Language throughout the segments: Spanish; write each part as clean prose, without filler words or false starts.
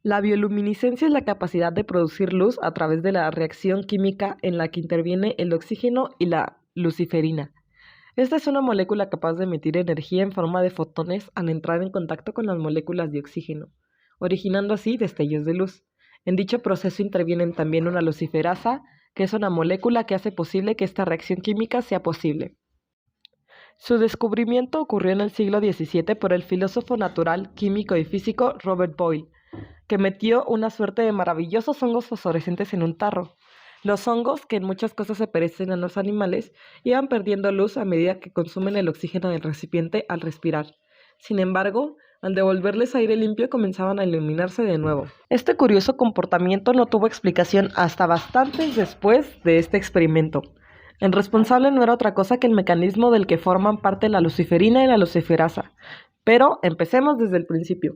La bioluminiscencia es la capacidad de producir luz a través de la reacción química en la que interviene el oxígeno y la luciferina. Esta es una molécula capaz de emitir energía en forma de fotones al entrar en contacto con las moléculas de oxígeno, originando así destellos de luz. En dicho proceso intervienen también una luciferasa, que es una molécula que hace posible que esta reacción química sea posible. Su descubrimiento ocurrió en el siglo XVII por el filósofo natural, químico y físico Robert Boyle, que metió una suerte de maravillosos hongos fosforescentes en un tarro. Los hongos, que en muchas cosas se parecen a los animales, iban perdiendo luz a medida que consumen el oxígeno del recipiente al respirar. Sin embargo, al devolverles aire limpio comenzaban a iluminarse de nuevo. Este curioso comportamiento no tuvo explicación hasta bastante después de este experimento. El responsable no era otra cosa que el mecanismo del que forman parte la luciferina y la luciferasa. Pero empecemos desde el principio.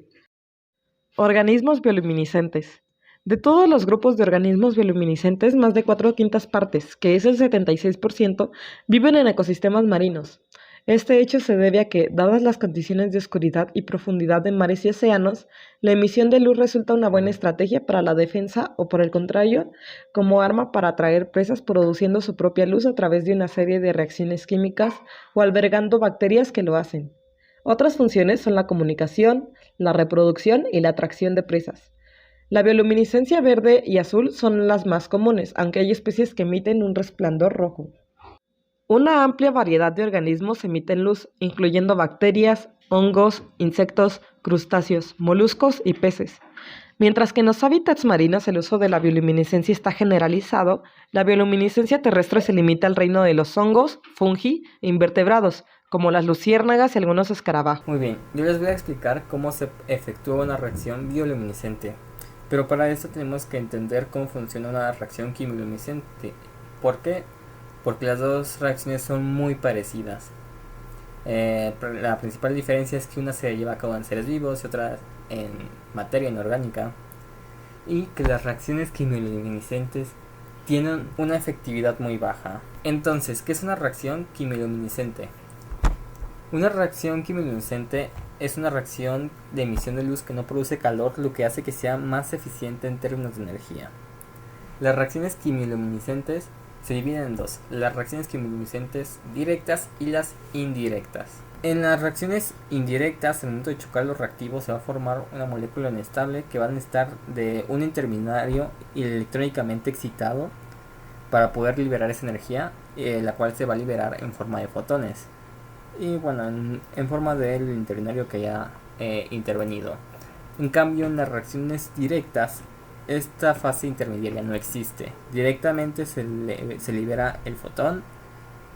Organismos bioluminiscentes. De todos los grupos de organismos bioluminiscentes, más de 4/5 partes, que es el 76%, viven en ecosistemas marinos. Este hecho se debe a que, dadas las condiciones de oscuridad y profundidad de mares y océanos, la emisión de luz resulta una buena estrategia para la defensa o, por el contrario, como arma para atraer presas produciendo su propia luz a través de una serie de reacciones químicas o albergando bacterias que lo hacen. Otras funciones son la comunicación, la reproducción y la atracción de presas. La bioluminiscencia verde y azul son las más comunes, aunque hay especies que emiten un resplandor rojo. Una amplia variedad de organismos emiten luz, incluyendo bacterias, hongos, insectos, crustáceos, moluscos y peces. Mientras que en los hábitats marinos el uso de la bioluminiscencia está generalizado, la bioluminiscencia terrestre se limita al reino de los hongos, fungi e invertebrados, como las luciérnagas y algunos escarabajos. Muy bien, yo les voy a explicar cómo se efectúa una reacción bioluminiscente, pero para esto tenemos que entender cómo funciona una reacción quimiluminiscente. ¿Por qué? Porque las dos reacciones son muy parecidas. La principal diferencia es que una se lleva a cabo en seres vivos y otra en materia inorgánica, y que las reacciones quimiluminiscentes tienen una efectividad muy baja. Entonces, ¿qué es una reacción quimiluminiscente? Una reacción quimiluminiscente es una reacción de emisión de luz que no produce calor, lo que hace que sea más eficiente en términos de energía. Las reacciones quimiluminiscentes se dividen en dos: las reacciones quimiluminiscentes directas y las indirectas. En las reacciones indirectas, al momento de chocar los reactivos, se va a formar una molécula inestable que va a necesitar de un intermediario electrónicamente excitado para poder liberar esa energía, la cual se va a liberar en forma de fotones. Y bueno, en forma del intermediario que haya intervenido. En cambio, en las reacciones directas, esta fase intermediaria no existe. Directamente se libera el fotón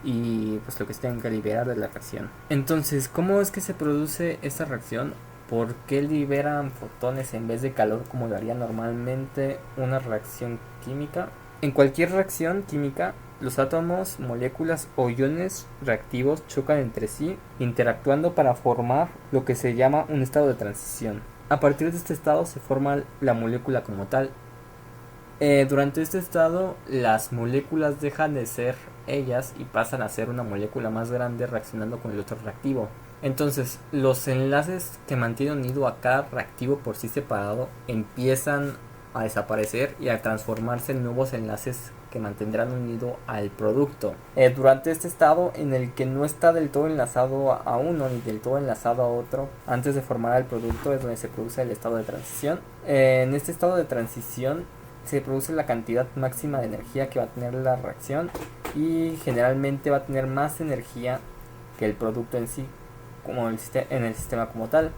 y pues lo que se tenga que liberar de la reacción. Entonces, ¿cómo es que se produce esta reacción? ¿Por qué liberan fotones en vez de calor como lo haría normalmente una reacción química? En cualquier reacción química, los átomos, moléculas o iones reactivos chocan entre sí, interactuando para formar lo que se llama un estado de transición. A partir de este estado se forma la molécula como tal. Durante este estado, las moléculas dejan de ser ellas y pasan a ser una molécula más grande reaccionando con el otro reactivo. Entonces, los enlaces que mantienen unido a cada reactivo por sí separado empiezan a desaparecer y a transformarse en nuevos enlaces que mantendrán unido al producto. Durante este estado en el que no está del todo enlazado a uno ni del todo enlazado a otro, antes de formar el producto, es donde se produce el estado de transición. En este estado de transición se produce la cantidad máxima de energía que va a tener la reacción, y generalmente va a tener más energía que el producto en sí, como en el sistema como tal.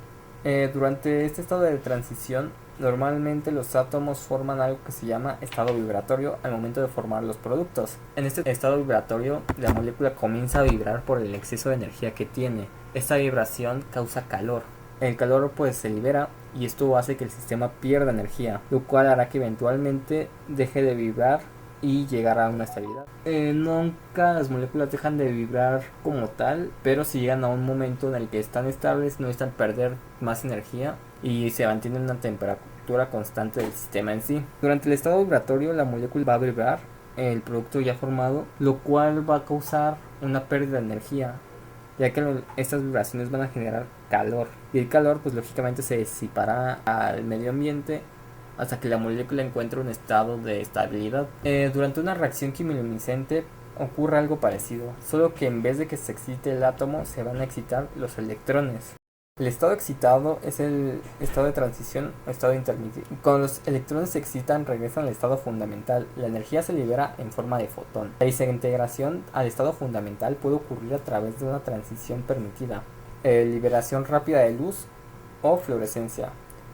Durante este estado de transición, normalmente los átomos forman algo que se llama estado vibratorio al momento de formar los productos. En este estado vibratorio, la molécula comienza a vibrar por el exceso de energía que tiene. Esta vibración causa calor. El calor pues se libera y esto hace que el sistema pierda energía, lo cual hará que eventualmente deje de vibrar y llegar a una estabilidad. Nunca las moléculas dejan de vibrar como tal, pero si llegan a un momento en el que están estables, no necesitan perder más energía y se mantiene una temperatura constante del sistema en sí. Durante el estado vibratorio, la molécula va a vibrar el producto ya formado, lo cual va a causar una pérdida de energía, ya que estas vibraciones van a generar calor, y el calor pues lógicamente se disipará al medio ambiente hasta que la molécula encuentre un estado de estabilidad. Durante una reacción quimiluminiscente ocurre algo parecido, solo que en vez de que se excite el átomo, se van a excitar los electrones. El estado excitado es el estado de transición o estado intermedio. Cuando los electrones se excitan, regresan al estado fundamental. La energía se libera en forma de fotón. La desintegración al estado fundamental puede ocurrir a través de una transición permitida, liberación rápida de luz o fluorescencia,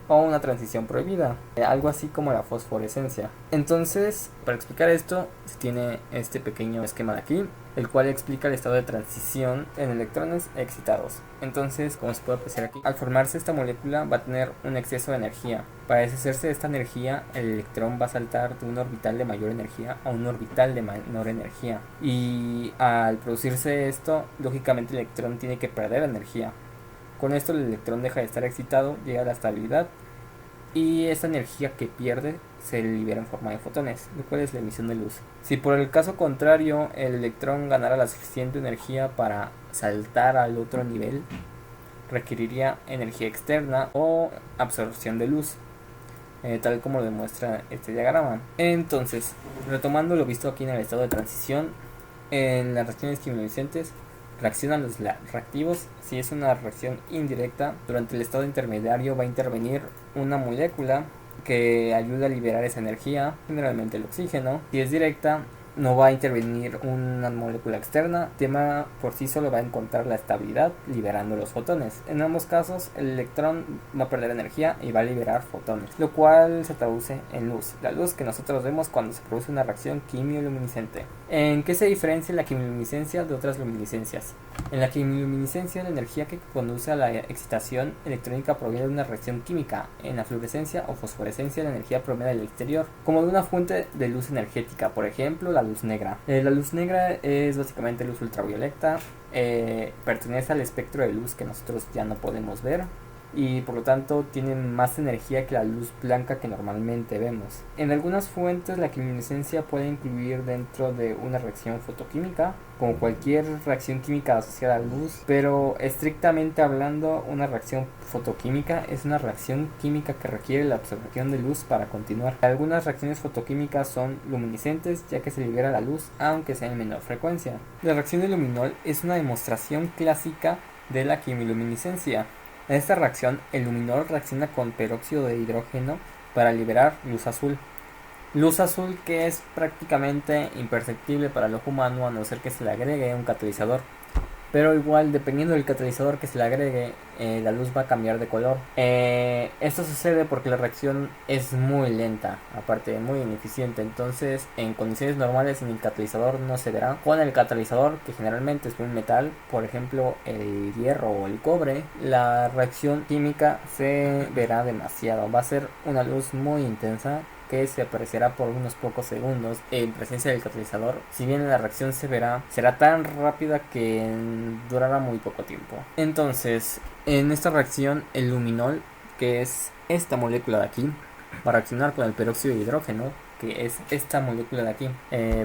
o una transición prohibida, algo así como la fosforescencia. Entonces, para explicar esto, se tiene este pequeño esquema de aquí, el cual explica el estado de transición en electrones excitados. Entonces, como se puede apreciar aquí, al formarse esta molécula va a tener un exceso de energía. Para deshacerse de esta energía, el electrón va a saltar de un orbital de mayor energía a un orbital de menor energía. Y al producirse esto, lógicamente el electrón tiene que perder energía. Con esto el electrón deja de estar excitado, llega a la estabilidad y esta energía que pierde se libera en forma de fotones, lo cual es la emisión de luz. Si por el caso contrario el electrón ganara la suficiente energía para saltar al otro nivel, requeriría energía externa o absorción de luz, tal como lo demuestra este diagrama. Entonces, retomando lo visto aquí en el estado de transición, en las reacciones quimiluminescentes reaccionan los reactivos. Si es una reacción indirecta, durante el estado intermediario va a intervenir una molécula que ayuda a liberar esa energía, generalmente el oxígeno. Si es directa, no va a intervenir una molécula externa, el tema por sí solo va a encontrar la estabilidad liberando los fotones. En ambos casos el electrón va a perder energía y va a liberar fotones, lo cual se traduce en luz, la luz que nosotros vemos cuando se produce una reacción quimioluminiscente. ¿En qué se diferencia la quimioluminiscencia de otras luminiscencias? En la quimioluminiscencia, la energía que conduce a la excitación electrónica proviene de una reacción química. En la fluorescencia o fosforescencia, la energía proviene del exterior, como de una fuente de luz energética, por ejemplo la luz negra. La luz negra es básicamente luz ultravioleta, pertenece al espectro de luz que nosotros ya no podemos ver y por lo tanto tiene más energía que la luz blanca que normalmente vemos. En algunas fuentes la quimiluminiscencia puede incluir dentro de una reacción fotoquímica, como cualquier reacción química asociada a luz, pero estrictamente hablando, una reacción fotoquímica es una reacción química que requiere la absorción de luz para continuar. Algunas reacciones fotoquímicas son luminiscentes, ya que se libera la luz aunque sea en menor frecuencia. La reacción de luminol es una demostración clásica de la quimiluminiscencia. En esta reacción, el luminol reacciona con peróxido de hidrógeno para liberar luz azul. Luz azul que es prácticamente imperceptible para el ojo humano a no ser que se le agregue un catalizador. Pero igual, dependiendo del catalizador que se le agregue, la luz va a cambiar de color. Esto sucede porque la reacción es muy lenta, aparte muy ineficiente. Entonces, en condiciones normales, sin el catalizador no se verá. Con el catalizador, que generalmente es un metal, por ejemplo el hierro o el cobre, la reacción química se verá demasiado. Va a ser una luz muy intensa que se apreciará por unos pocos segundos en presencia del catalizador. Si bien la reacción será tan rápida que durará muy poco tiempo. Entonces, en esta reacción el luminol, que es esta molécula de aquí, va a reaccionar con el peróxido de hidrógeno, que es esta molécula de aquí.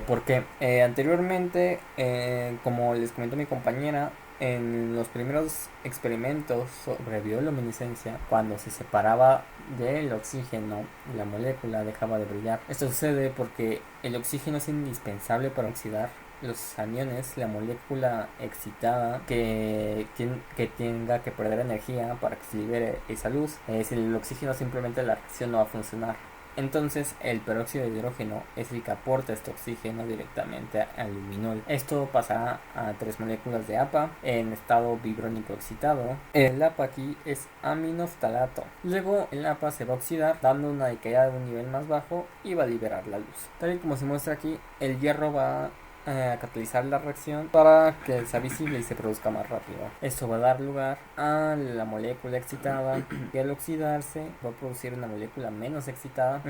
Porque anteriormente, como les comentó mi compañera, en los primeros experimentos sobre bioluminiscencia, cuando se separaba del oxígeno, la molécula dejaba de brillar. Esto sucede porque el oxígeno es indispensable para oxidar los aniones, la molécula excitada que tenga que perder energía para que se libere esa luz. Si el oxígeno, simplemente la reacción no va a funcionar. Entonces el peróxido de hidrógeno es el que aporta este oxígeno directamente al luminol. Esto pasará a 3 moléculas de APA en estado vibrónico excitado. El APA aquí es aminoftalato. Luego el APA se va a oxidar dando una decaída de un nivel más bajo y va a liberar la luz. Tal y como se muestra aquí, el hierro va a catalizar la reacción para que sea visible y se produzca más rápido. Esto va a dar lugar a la molécula excitada y al oxidarse va a producir una molécula menos excitada.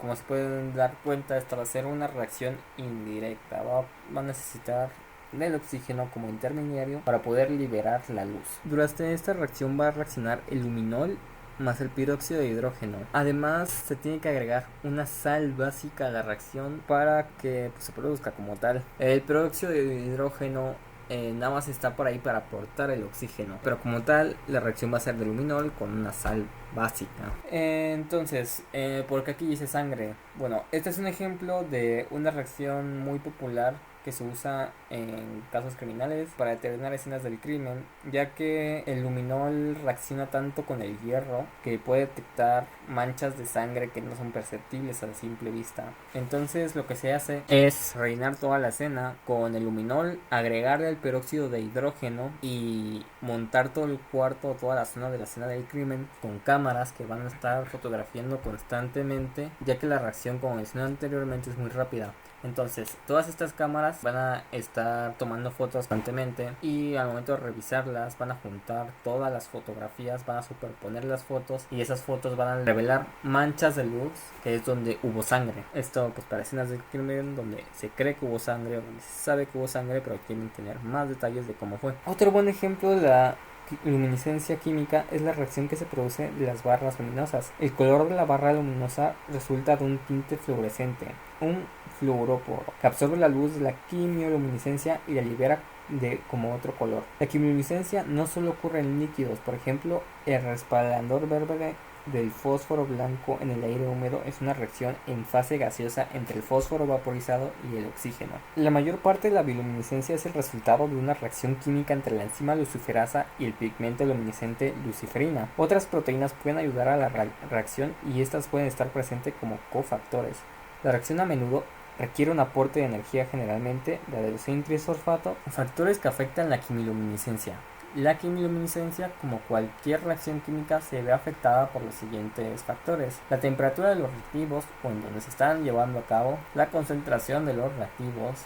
Como se pueden dar cuenta, esta va a ser una reacción indirecta. Va a necesitar del oxígeno como intermediario para poder liberar la luz. Durante esta reacción va a reaccionar el luminol más el peróxido de hidrógeno. Además, se tiene que agregar una sal básica a la reacción para que se produzca como tal. El peróxido de hidrógeno nada más está por ahí para aportar el oxígeno, pero como tal la reacción va a ser de luminol con una sal básica. Entonces, porque aquí dice sangre. Bueno, este es un ejemplo de una reacción muy popular que se usa en casos criminales para determinar escenas del crimen, ya que el luminol reacciona tanto con el hierro que puede detectar manchas de sangre que no son perceptibles a simple vista. Entonces lo que se hace es rellenar toda la escena con el luminol, agregarle el peróxido de hidrógeno y montar todo el cuarto, toda la zona de la escena del crimen con cámaras que van a estar fotografiando constantemente, ya que la reacción, como mencioné anteriormente, es muy rápida. Entonces, todas estas cámaras van a estar tomando fotos constantemente y al momento de revisarlas van a juntar todas las fotografías, van a superponer las fotos y esas fotos van a revelar manchas de luz, que es donde hubo sangre. Esto pues para escenas de crimen donde se cree que hubo sangre o donde se sabe que hubo sangre, pero quieren tener más detalles de cómo fue. Otro buen ejemplo de la luminiscencia química es la reacción que se produce de las barras luminosas. El color de la barra luminosa resulta de un tinte fluorescente, un fluoroporo, que absorbe la luz de la quimioluminiscencia y la libera como otro color. La quimioluminiscencia no solo ocurre en líquidos, por ejemplo, el resplandor verde del fósforo blanco en el aire húmedo es una reacción en fase gaseosa entre el fósforo vaporizado y el oxígeno. La mayor parte de la bioluminiscencia es el resultado de una reacción química entre la enzima luciferasa y el pigmento luminiscente luciferina. Otras proteínas pueden ayudar a la reacción y estas pueden estar presentes como cofactores. La reacción a menudo requiere un aporte de energía, generalmente de adenosín trisulfato. Factores que afectan la quimiluminiscencia. La quimiluminiscencia, como cualquier reacción química, se ve afectada por los siguientes factores: la temperatura de los reactivos o en donde se están llevando a cabo, la concentración de los reactivos,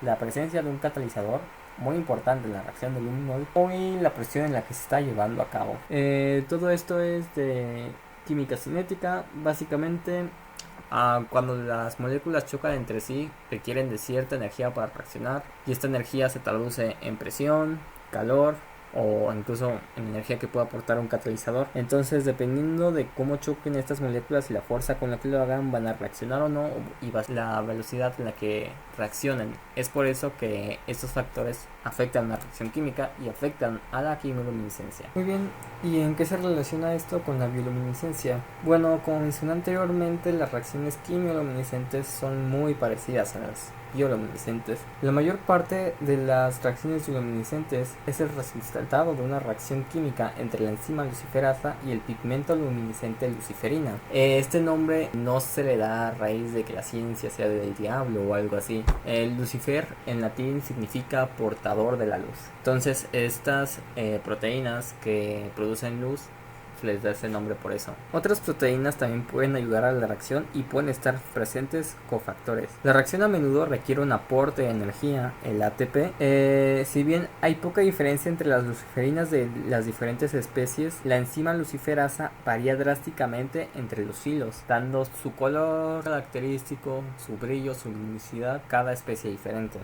la presencia de un catalizador, muy importante en la reacción del luminol, y la presión en la que se está llevando a cabo. Todo esto es de química cinética. Básicamente, cuando las moléculas chocan entre sí, requieren de cierta energía para reaccionar, y esta energía se traduce en presión, calor o incluso en energía que pueda aportar un catalizador. Entonces, dependiendo de cómo choquen estas moléculas y la fuerza con la que lo hagan, van a reaccionar o no, y la velocidad en la que reaccionen. Es por eso que estos factores afectan la reacción química y afectan a la quimiluminiscencia. Muy bien, ¿y en qué se relaciona esto con la bioluminiscencia? Bueno, como mencioné anteriormente, las reacciones quimioluminiscentes son muy parecidas a las bioluminiscentes. La mayor parte de las reacciones bioluminiscentes es el resultado de una reacción química entre la enzima luciferasa y el pigmento luminiscente luciferina. Este nombre no se le da a raíz de que la ciencia sea del diablo o algo así. El Lucifer en latín significa portador de la luz. Entonces estas proteínas que producen luz les da ese nombre por eso. Otras proteínas también pueden ayudar a la reacción y pueden estar presentes cofactores. La reacción a menudo requiere un aporte de energía, el ATP. Si bien hay poca diferencia entre las luciferinas de las diferentes especies, la enzima luciferasa varía drásticamente entre los hilos, dando su color característico, su brillo, su luminosidad, cada especie diferente.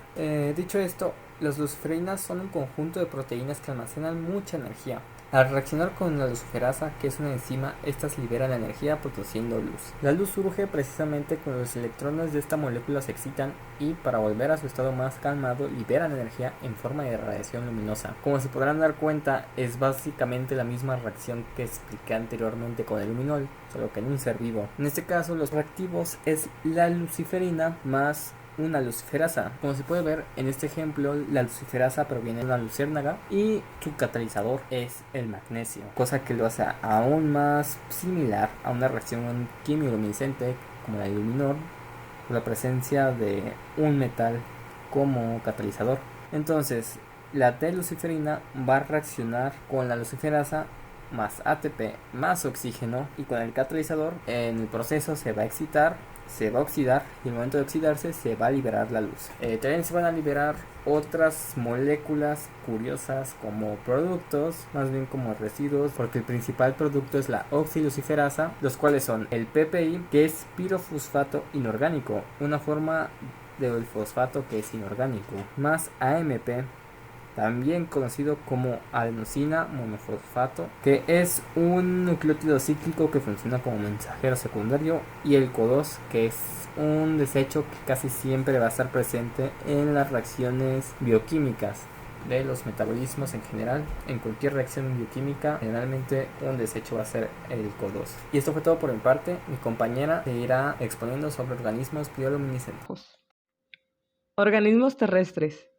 Dicho esto, las luciferinas son un conjunto de proteínas que almacenan mucha energía. Al reaccionar con la luciferasa, que es una enzima, estas liberan energía produciendo luz. La luz surge precisamente cuando los electrones de esta molécula se excitan y, para volver a su estado más calmado, liberan energía en forma de radiación luminosa. Como se podrán dar cuenta, es básicamente la misma reacción que expliqué anteriormente con el luminol, solo que en un ser vivo. En este caso, los reactivos es la luciferina más una luciferasa. Como se puede ver en este ejemplo, la luciferasa proviene de una luciérnaga y su catalizador es el magnesio, cosa que lo hace aún más similar a una reacción quimioluminiscente como la del luminol, por la presencia de un metal como catalizador. Entonces, la T-luciferina va a reaccionar con la luciferasa más ATP más oxígeno, y con el catalizador en el proceso se va a excitar, se va a oxidar, y en el momento de oxidarse se va a liberar la luz. También se van a liberar otras moléculas curiosas como productos, más bien como residuos, porque el principal producto es la oxiluciferasa, los cuales son el PPI, que es pirofosfato inorgánico, una forma del fosfato que es inorgánico, más AMP, también conocido como adenosina monofosfato, que es un nucleótido cíclico que funciona como mensajero secundario, y el CO2, que es un desecho que casi siempre va a estar presente en las reacciones bioquímicas. de los metabolismos en general. En cualquier reacción bioquímica, generalmente un desecho va a ser el CO2. Y esto fue todo por mi parte. Mi compañera se irá exponiendo sobre organismos bioluminiscentes. Organismos terrestres.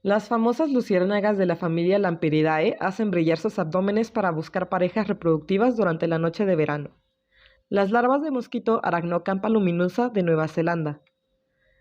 Las famosas luciérnagas de la familia Lampyridae hacen brillar sus abdómenes para buscar parejas reproductivas durante la noche de verano. Las larvas de mosquito Arachnocampa luminosa de Nueva Zelanda.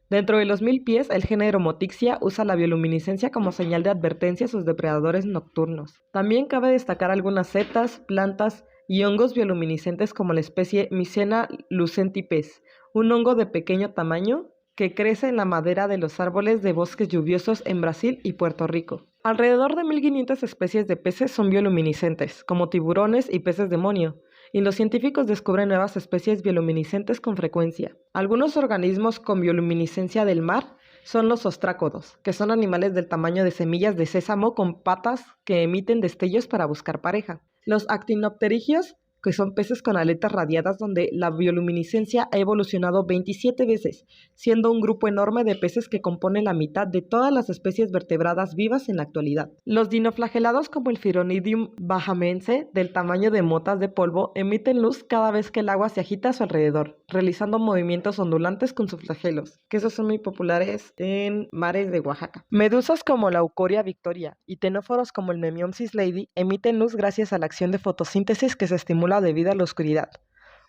Dentro de los 1000 pies, el género Motixia usa la bioluminiscencia como señal de advertencia a sus depredadores nocturnos. También cabe destacar algunas setas, plantas y hongos bioluminiscentes como la especie Mycena lucentipes, un hongo de pequeño tamaño que crece en la madera de los árboles de bosques lluviosos en Brasil y Puerto Rico. Alrededor de 1500 especies de peces son bioluminiscentes, como tiburones y peces demonio, y los científicos descubren nuevas especies bioluminiscentes con frecuencia. Algunos organismos con bioluminiscencia del mar son los ostrácodos, que son animales del tamaño de semillas de sésamo con patas que emiten destellos para buscar pareja. Los actinopterigios, que son peces con aletas radiadas donde la bioluminiscencia ha evolucionado 27 veces, siendo un grupo enorme de peces que compone la mitad de todas las especies vertebradas vivas en la actualidad. Los dinoflagelados como el Phyronidum bahamense, del tamaño de motas de polvo, emiten luz cada vez que el agua se agita a su alrededor, realizando movimientos ondulantes con sus flagelos, que esos son muy populares en mares de Oaxaca. Medusas como la Eucoria victoria y tenóforos como el Memiopsis lady emiten luz gracias a la acción de fotosíntesis que se estimula debido a la oscuridad.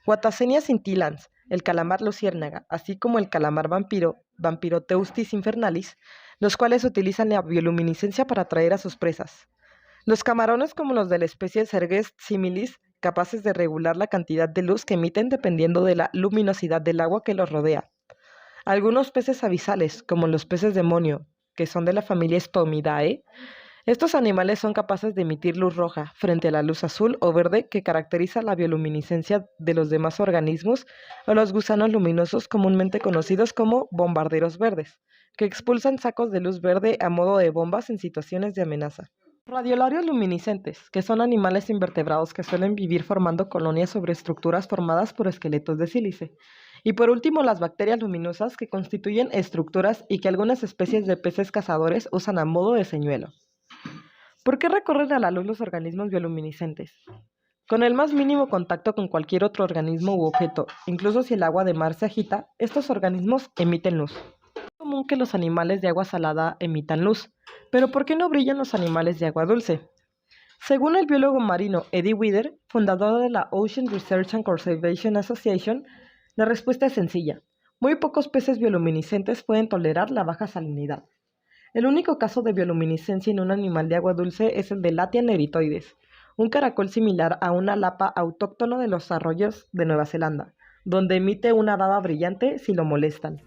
Wattasenia scintillans, el calamar luciérnaga, así como el calamar vampiro, Vampiroteustis infernalis, los cuales utilizan la bioluminiscencia para atraer a sus presas. Los camarones como los de la especie Serges similis, capaces de regular la cantidad de luz que emiten dependiendo de la luminosidad del agua que los rodea. Algunos peces abisales, como los peces demonio, que son de la familia Stomidae, estos animales son capaces de emitir luz roja frente a la luz azul o verde que caracteriza la bioluminiscencia de los demás organismos o los gusanos luminosos comúnmente conocidos como bombarderos verdes, que expulsan sacos de luz verde a modo de bombas en situaciones de amenaza. Radiolarios luminiscentes, que son animales invertebrados que suelen vivir formando colonias sobre estructuras formadas por esqueletos de sílice. Y por último, las bacterias luminosas, que constituyen estructuras y que algunas especies de peces cazadores usan a modo de señuelo. ¿Por qué recorren a la luz los organismos bioluminiscentes? Con el más mínimo contacto con cualquier otro organismo u objeto, incluso si el agua de mar se agita, estos organismos emiten luz. Es común que los animales de agua salada emitan luz, pero ¿por qué no brillan los animales de agua dulce? Según el biólogo marino Eddie Weider, fundador de la Ocean Research and Conservation Association, la respuesta es sencilla. Muy pocos peces bioluminiscentes pueden tolerar la baja salinidad. El único caso de bioluminiscencia en un animal de agua dulce es el de Latia negritoides, un caracol similar a una lapa autóctono de los arroyos de Nueva Zelanda, donde emite una baba brillante si lo molestan.